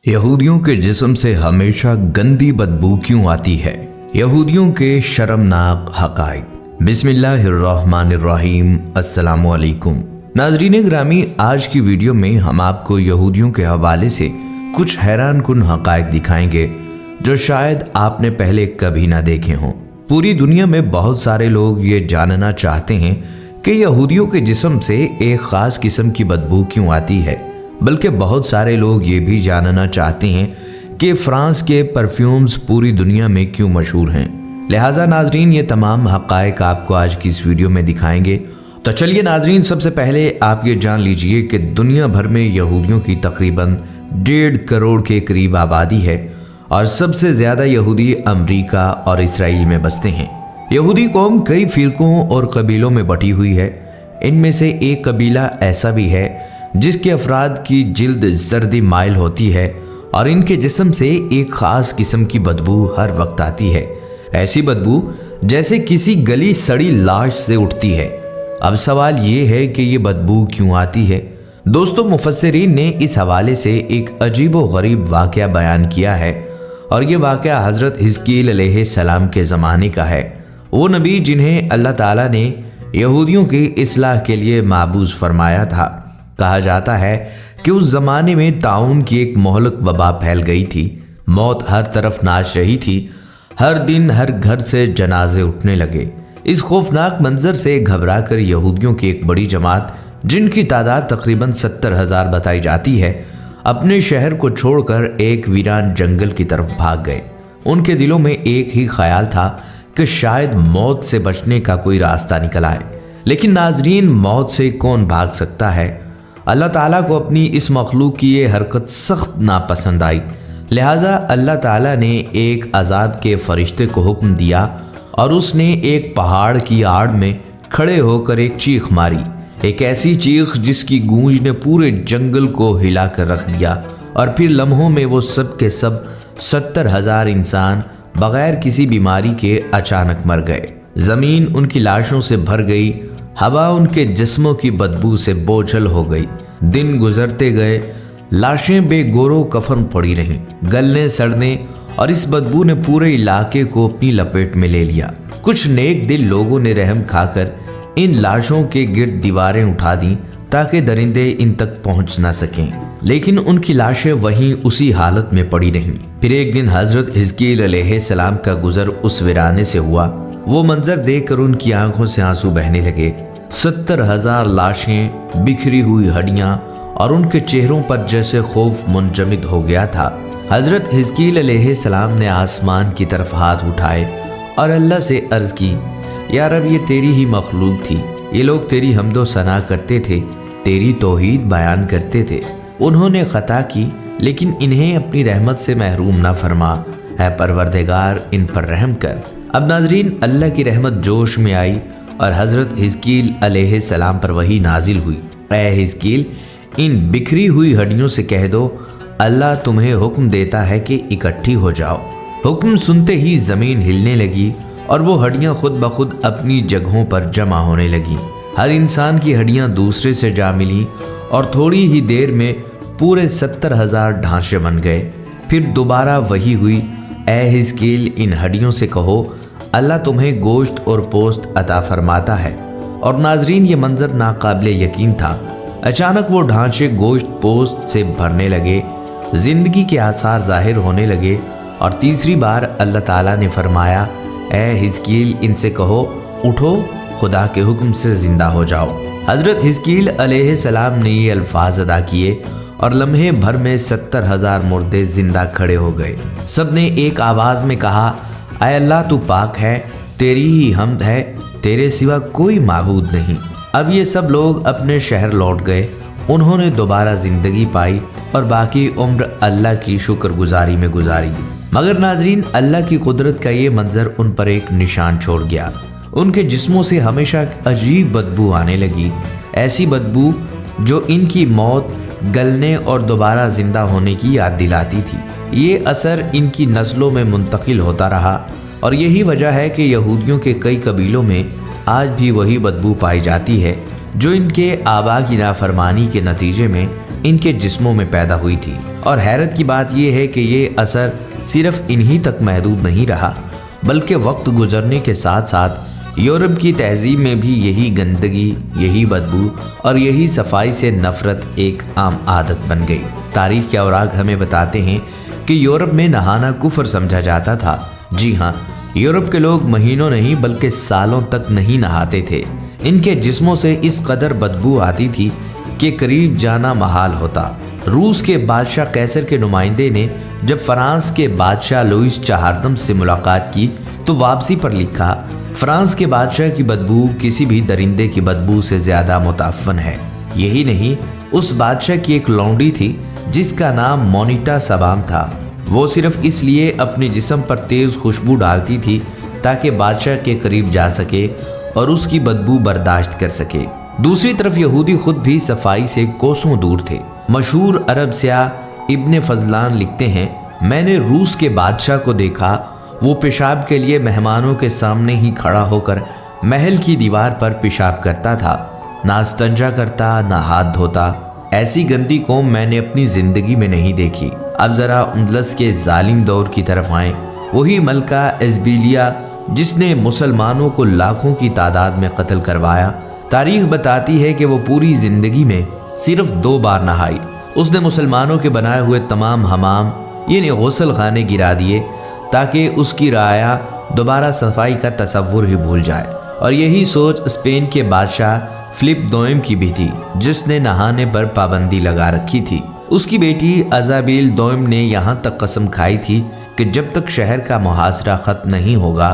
यहूदियों के जिस्म से हमेशा गंदी बदबू क्यों आती है? यहूदियों के शर्मनाक हक़ाइक़। बिस्मिल्लाहिर्रहमानिर्रहीम। अस्सलामु अलैकुम। नाज़रीन ग्रामी, आज की वीडियो में हम आपको यहूदियों के हवाले से कुछ हैरान कुन हक़ाइक़ दिखाएंगे जो शायद आपने पहले कभी ना देखे हों। पूरी दुनिया में बहुत सारे लोग ये जानना चाहते हैं कि यहूदियों के जिस्म से एक ख़ास किस्म की बदबू क्यों आती है, बल्कि बहुत सारे लोग ये भी जानना चाहते हैं कि फ्रांस के परफ्यूम्स पूरी दुनिया में क्यों मशहूर हैं। लिहाजा नाजरीन, ये तमाम हक़ाइक़ आपको आज की इस वीडियो में दिखाएंगे। तो चलिए नाजरीन, सबसे पहले आप ये जान लीजिए कि दुनिया भर में यहूदियों की तकरीबन 1.5 करोड़ के करीब आबादी है और सबसे ज़्यादा यहूदी अमरीका और इसराइल में बसते हैं। यहूदी कौम कई फ़िरक़ों और कबीलों में बटी हुई है। इनमें से एक कबीला ऐसा भी है जिसके अफराद की जिल्द सर्दी माइल होती है और इनके जिस्म से एक ख़ास किस्म की बदबू हर वक्त आती है। ऐसी बदबू जैसे किसी गली सड़ी लाश से उठती है। अब सवाल ये है कि ये बदबू क्यों आती है। दोस्तों, मुफस्सिरीन ने इस हवाले से एक अजीब व गरीब वाक़या बयान किया है और ये वाक़या हज़रत हिज़कील अलैहिस्सलाम के ज़माने का है। वो नबी जिन्हें अल्लाह ताला ने यहूदियों की इस्लाह के लिए माबूस फरमाया था। कहा जाता है कि उस ज़माने में ताउन की एक मोहलक वबा फैल गई थी। मौत हर तरफ नाच रही थी। हर दिन हर घर से जनाजे उठने लगे। इस खौफनाक मंजर से घबरा कर यहूदियों की एक बड़ी जमात, जिनकी तादाद तकरीबन 70,000 बताई जाती है, अपने शहर को छोड़कर एक वीरान जंगल की तरफ भाग गए। उनके दिलों में एक ही ख्याल था कि शायद मौत से बचने का कोई रास्ता निकल आए। लेकिन नाजरीन, मौत से कौन भाग सकता है? अल्लाह ताला को अपनी इस मखलूक की ये हरकत सख्त नापसंद आई। लिहाजा अल्लाह ताला ने एक अजाब के फरिश्ते को हुक्म दिया और उसने एक पहाड़ की आड़ में खड़े होकर एक चीख मारी। एक ऐसी चीख जिसकी गूंज ने पूरे जंगल को हिला कर रख दिया और फिर लम्हों में वो सब के सब 70,000 इंसान बगैर किसी बीमारी के अचानक मर गए। ज़मीन उनकी लाशों से भर गई। हवा उनके जिस्मों की बदबू से बोझल हो गई। दिन गुजरते गए। लाशें बेगोरो कफन पड़ी रहीं, गलने सड़ने और इस बदबू ने पूरे इलाके को अपनी लपेट में ले लिया। कुछ नेक दिल लोगों ने रहम खाकर इन लाशों के गिर्द दीवारें उठा दी ताकि दरिंदे इन तक पहुंच ना सकें, लेकिन उनकी लाशें वहीं उसी हालत में पड़ी रहीं। फिर एक दिन हज़रत हिज़कील अलैहिस्सलाम का गुजर उस वीराने से हुआ। वो मंजर देखकर उनकी आंखों से आंसू बहने लगे। 70,000 लाशें, बिखरी हुई हड्डियां और उनके चेहरों पर जैसे खौफ मुंजमद हो गया था। हज़रत हिज़कील अलैहिस्सलाम ने आसमान की तरफ हाथ उठाए और अल्लाह से अर्ज़ की, या रब, ये तेरी ही मखलूक थी। ये लोग तेरी हम्दो सना करते थे, तेरी तौहीद बयान करते थे। उन्होंने ख़ता की, लेकिन इन्हें अपनी रहमत से महरूम ना फरमा। है परवरदिगार, इन पर रहम कर। अब नाजरीन, अल्लाह की रहमत जोश में आई और हज़रत हिज़कील अलैहिस्सलाम पर वही नाजिल हुई। ऐ हिज़कील, इन बिखरी हुई हड्डियों से कह दो, अल्लाह तुम्हें हुक्म देता है कि इकट्ठी हो जाओ। हुक्म सुनते ही ज़मीन हिलने लगी और वो हड्डियाँ खुद ब खुद अपनी जगहों पर जमा होने लगीं। हर इंसान की हड्डियाँ दूसरे से जा मिलीं और थोड़ी ही देर में पूरे 70,000 ढांचे बन गए। फिर दोबारा वही हुई। ऐ हिज़कील, इन हड्डियों से कहो, अल्लाह तुम्हें गोश्त और पोस्त अता फरमाता है। और नाजरीन, ये मंजर नाकाबिल यकीन था। अचानक वो ढांचे गोश्त पोस्त से भरने लगे, जिंदगी के आसार जाहिर होने लगे और तीसरी बार अल्लाह ताला ने फरमाया, ऐ हिज़कील, इनसे कहो, उठो, खुदा के हुक्म से जिंदा हो जाओ। हज़रत हिज़कील अलैहिस्सलाम ने ये अल्फाज अदा किए और लम्हे भर में 70,000 मुर्दे जिंदा खड़े हो गए। सब ने एक आवाज़ में कहा, ऐ अल्लाह, तू पाक है, तेरी ही हम्द है, तेरे सिवा कोई माबूद नहीं। अब ये सब लोग अपने शहर लौट गए। उन्होंने दोबारा ज़िंदगी पाई और बाकी उम्र अल्लाह की शुक्रगुजारी में गुजारी। मगर नाजरीन, अल्लाह की कुदरत का ये मंजर उन पर एक निशान छोड़ गया। उनके जिस्मों से हमेशा अजीब बदबू आने लगी, ऐसी बदबू जो इनकी मौत, गलने और दोबारा ज़िंदा होने की याद दिलाती थी। ये असर इनकी नस्लों में मुंतकिल होता रहा और यही वजह है कि यहूदियों के कई कबीलों में आज भी वही बदबू पाई जाती है जो इनके आबा की नाफरमानी के नतीजे में इनके जिस्मों में पैदा हुई थी। और हैरत की बात यह है कि ये असर सिर्फ इन्हीं तक महदूद नहीं रहा, बल्कि वक्त गुजरने के साथ साथ यूरोप की तहजीब में भी यही गंदगी, यही बदबू और यही सफाई से नफरत एक आम आदत बन गई। तारीख के औराक हमें बताते हैं कि यूरोप में नहाना कुफ्र समझा जाता था। जी हाँ, यूरोप के लोग महीनों नहीं बल्कि सालों तक नहीं नहाते थे। इनके जिस्मों से इस कदर बदबू आती थी कि करीब जाना महाल होता। रूस के बादशाह कैसर के नुमाइंदे ने जब फ्रांस के बादशाह लुईस चहारदम से मुलाकात की तो वापसी पर लिखा, फ्रांस के बादशाह की बदबू किसी भी दरिंदे की बदबू से ज्यादा मुताफ़न है। यही नहीं, उस बादशाह की एक लौंडी थी जिसका नाम मोनिटा सबाम था। वो सिर्फ इसलिए अपने जिस्म पर तेज खुशबू डालती थी ताकि बादशाह के करीब जा सके और उसकी बदबू बर्दाश्त कर सके। दूसरी तरफ यहूदी खुद भी सफाई से कोसों दूर थे। मशहूर अरब स्याह इब्ने फजलान लिखते हैं, मैंने रूस के बादशाह को देखा, वो पेशाब के लिए मेहमानों के सामने ही खड़ा होकर महल की दीवार पर पेशाब करता था, ना इस्तंजा करता ना हाथ धोता। ऐसी गंदी कौम मैंने अपनी जिंदगी में नहीं देखी। अब जरा अंदलस के जालिम दौर की तरफ आएं। वही मलका एज़बिलिया जिसने मुसलमानों को लाखों की तादाद में कत्ल करवाया। तारीख बताती है कि वो पूरी जिंदगी में सिर्फ 2 बार नहाई। उसने मुसलमानों के बनाए हुए तमाम हमाम यानी गुस्ल खाने गिरा दिए ताकि उसकी राया दोबारा सफाई का तसव्वुर ही भूल जाए। और यही सोच स्पेन के बादशाह फिलिप दोइम की भी थी, जिसने नहाने पर पाबंदी लगा रखी थी। उसकी बेटी अजाबेल दोइम ने यहाँ तक कसम खाई थी कि जब तक शहर का मुहासरा खत्म नहीं होगा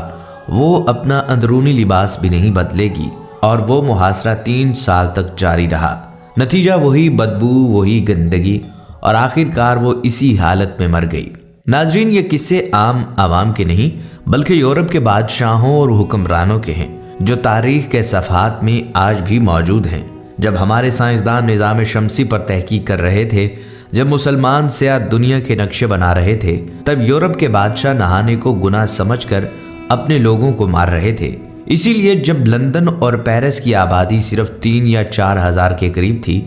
वो अपना अंदरूनी लिबास भी नहीं बदलेगी। और वो मुहासरा 3 साल तक जारी रहा। नतीजा वही बदबू, वही गंदगी और आखिरकार वो इसी हालत में मर गई। नाजरीन, ये किस्से आम आवाम के नहीं बल्कि यूरोप के बादशाहों और हुक्मरानों के हैं, जो तारीख के सफ़हात में आज भी मौजूद हैं। जब हमारे साइंसदान निज़ाम शमसी पर तहकीक कर रहे थे, जब मुसलमान स्याह दुनिया के नक्शे बना रहे थे, तब यूरोप के बादशाह नहाने को गुनाह समझकर अपने लोगों को मार रहे थे। इसीलिए जब लंदन और पेरिस की आबादी सिर्फ 3 या 4 हज़ार के करीब थी,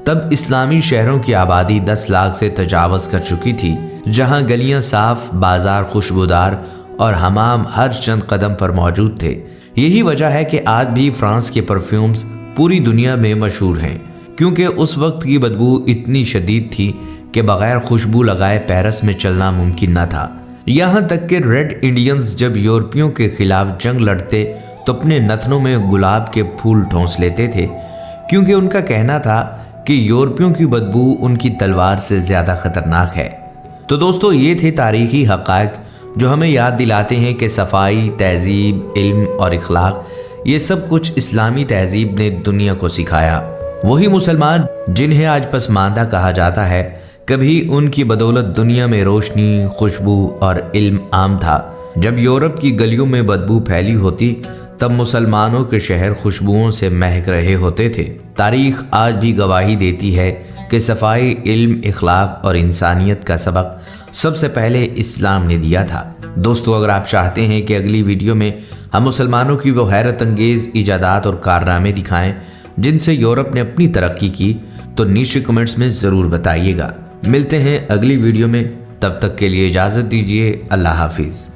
तब इस्लामी शहरों की आबादी 10 लाख से तजावज़ कर चुकी थी, जहां गलियां साफ, बाजार खुशबूदार और हमाम हर चंद कदम पर मौजूद थे। यही वजह है कि आज भी फ्रांस के परफ्यूम्स पूरी दुनिया में मशहूर हैं, क्योंकि उस वक्त की बदबू इतनी शदीद थी कि बगैर खुशबू लगाए पेरिस में चलना मुमकिन न था। यहाँ तक कि रेड इंडियंस जब यूरोपियों के खिलाफ जंग लड़ते तो अपने नथनों में गुलाब के फूल ठोंस लेते थे, क्योंकि उनका कहना था कि यूरोपियों की बदबू उनकी तलवार से ज़्यादा खतरनाक है। तो दोस्तों, ये थे तारीखी हक़ाइक़ जो हमें याद दिलाते हैं कि सफाई, तहजीब, इल्म और इखलाक ये सब कुछ इस्लामी तहजीब ने दुनिया को सिखाया। वही मुसलमान जिन्हें आज पसमानदा कहा जाता है, कभी उनकी बदौलत दुनिया में रोशनी, खुशबू और इल्म आम था। जब यूरोप की गलियों में बदबू फैली होती तब मुसलमानों के शहर खुशबुओं से महक रहे होते थे। तारीख आज भी गवाही देती है कि सफाई, इल्म, इखलाक और इंसानियत का सबक सबसे पहले इस्लाम ने दिया था। दोस्तों, अगर आप चाहते हैं कि अगली वीडियो में हम मुसलमानों की वो हैरत अंगेज़ इजादात और कारनामे दिखाएं जिनसे यूरोप ने अपनी तरक्की की, तो नीचे कमेंट्स में ज़रूर बताइएगा। मिलते हैं अगली वीडियो में, तब तक के लिए इजाज़त दीजिए। अल्लाह हाफिज़।